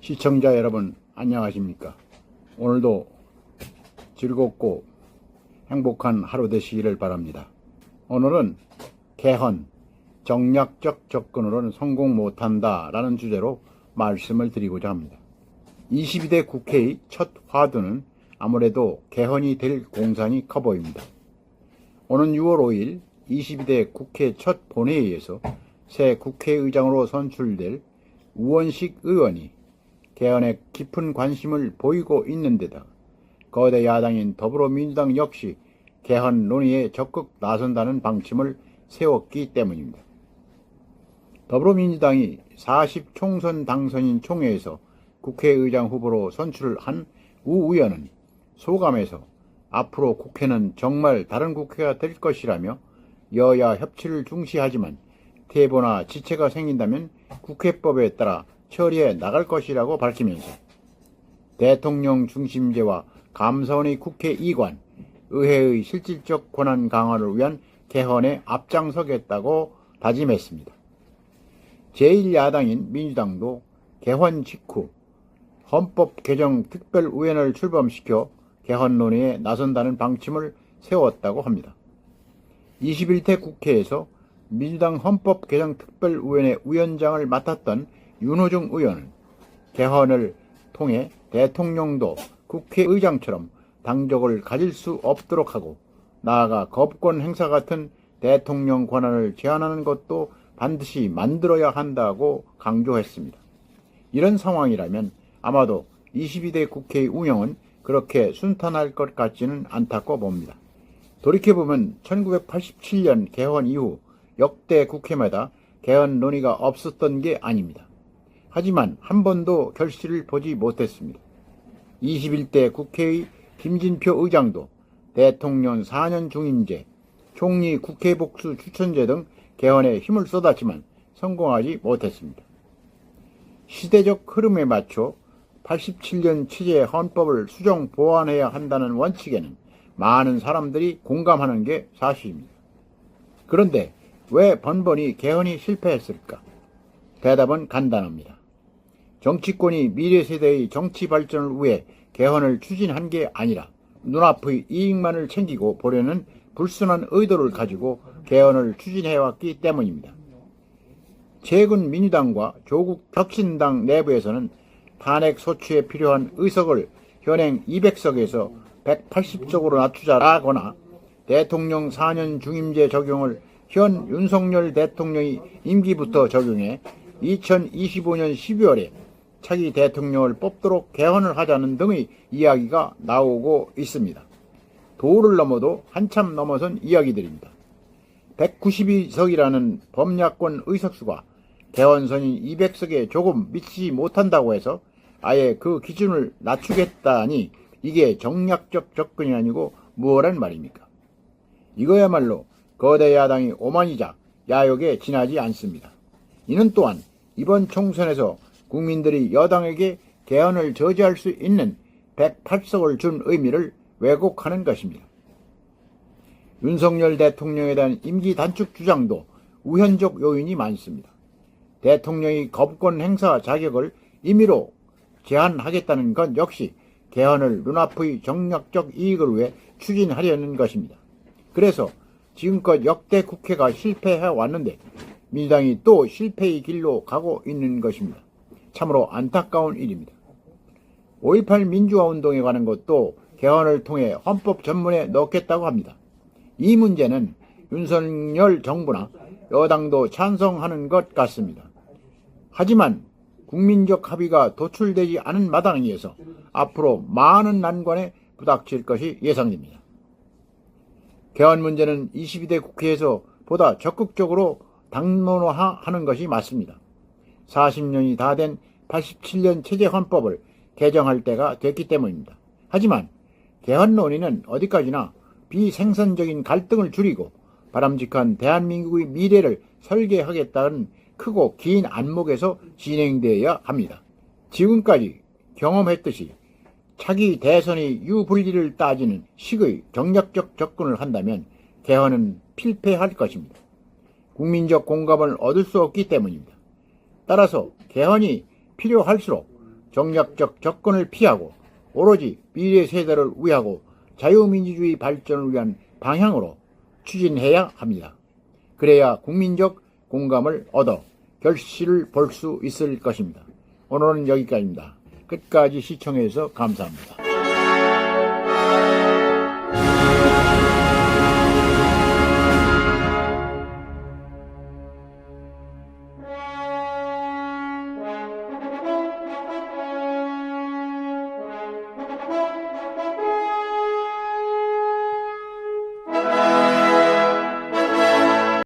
시청자 여러분 안녕하십니까. 오늘도 즐겁고 행복한 하루 되시기를 바랍니다. 오늘은 개헌, 정략적 접근으로는 성공 못한다 라는 주제로 말씀을 드리고자 합니다. 22대 국회의 첫 화두는 아무래도 개헌이 될 공산이 커 보입니다. 오는 6월 5일 22대 국회 첫 본회의에서 새 국회의장으로 선출될 우원식 의원이 개헌에 깊은 관심을 보이고 있는 데다 거대 야당인 더불어민주당 역시 개헌 논의에 적극 나선다는 방침을 세웠기 때문입니다. 더불어민주당이 40 총선 당선인 총회에서 국회의장 후보로 선출을 한 우 의원은 소감에서 앞으로 국회는 정말 다른 국회가 될 것이라며 여야 협치를 중시하지만 태보나 지체가 생긴다면 국회법에 따라 처리해 나갈 것이라고 밝히면서 대통령 중심제와 감사원의 국회 이관, 의회의 실질적 권한 강화를 위한 개헌에 앞장서겠다고 다짐했습니다. 제1야당인 민주당도 개헌 직후 헌법 개정 특별위원회를 출범시켜 개헌 논의에 나선다는 방침을 세웠다고 합니다. 21대 국회에서 민주당 헌법 개정 특별위원회 위원장을 맡았던 윤호중 의원은 개헌을 통해 대통령도 국회의장처럼 당적을 가질 수 없도록 하고 나아가 거부권 행사 같은 대통령 권한을 제한하는 것도 반드시 만들어야 한다고 강조했습니다. 이런 상황이라면 아마도 22대 국회의 운영은 그렇게 순탄할 것 같지는 않다고 봅니다. 돌이켜보면 1987년 개헌 이후 역대 국회마다 개헌 논의가 없었던 게 아닙니다. 하지만 한 번도 결실을 보지 못했습니다. 21대 국회의 김진표 의장도 대통령 4년 중임제, 총리 국회 복수 추천제 등 개헌에 힘을 쏟았지만 성공하지 못했습니다. 시대적 흐름에 맞춰 87년 체제 헌법을 수정 보완해야 한다는 원칙에는 많은 사람들이 공감하는 게 사실입니다. 그런데 왜 번번이 개헌이 실패했을까? 대답은 간단합니다. 정치권이 미래 세대의 정치 발전을 위해 개헌을 추진한 게 아니라 눈앞의 이익만을 챙기고 보려는 불순한 의도를 가지고 개헌을 추진해왔기 때문입니다. 최근 민주당과 조국 혁신당 내부에서는 탄핵 소추에 필요한 의석을 현행 200석에서 180석으로 낮추자라거나 대통령 4년 중임제 적용을 현 윤석열 대통령이 임기부터 적용해 2025년 12월에 차기 대통령을 뽑도록 개헌을 하자는 등의 이야기가 나오고 있습니다. 도를 넘어도 한참 넘어선 이야기들입니다. 192석이라는 범야권 의석수가 개헌선인 200석에 조금 미치지 못한다고 해서 아예 그 기준을 낮추겠다니 이게 정략적 접근이 아니고 무엇란 말입니까? 이거야말로 거대 야당이 오만이자 야욕에 지나지 않습니다. 이는 또한 이번 총선에서 국민들이 여당에게 개헌을 저지할 수 있는 108석을 준 의미를 왜곡하는 것입니다. 윤석열 대통령에 대한 임기 단축 주장도 우현적 요인이 많습니다. 대통령이 거부권 행사 자격을 임의로 제한하겠다는 건 역시 개헌을 눈앞의 정략적 이익을 위해 추진하려는 것입니다. 그래서 지금껏 역대 국회가 실패해 왔는데 민주당이 또 실패의 길로 가고 있는 것입니다. 참으로 안타까운 일입니다. 5.18 민주화운동에 관한 것도 개헌을 통해 헌법 전문에 넣겠다고 합니다. 이 문제는 윤석열 정부나 여당도 찬성하는 것 같습니다. 하지만 국민적 합의가 도출되지 않은 마당에서 앞으로 많은 난관에 부닥칠 것이 예상됩니다. 개헌 문제는 22대 국회에서 보다 적극적으로 당론화하는 것이 맞습니다. 40년이 다 된 87년 체제 헌법을 개정할 때가 됐기 때문입니다. 하지만 개헌 논의는 어디까지나 비생산적인 갈등을 줄이고 바람직한 대한민국의 미래를 설계하겠다는 크고 긴 안목에서 진행되어야 합니다. 지금까지 경험했듯이 차기 대선의 유불리를 따지는 식의 정략적 접근을 한다면 개헌은 필패할 것입니다. 국민적 공감을 얻을 수 없기 때문입니다. 따라서 개헌이 필요할수록 정략적 접근을 피하고 오로지 미래 세대를 위하고 자유민주주의 발전을 위한 방향으로 추진해야 합니다. 그래야 국민적 공감을 얻어 결실을 볼 수 있을 것입니다. 오늘은 여기까지입니다. 끝까지 시청해주셔서 감사합니다.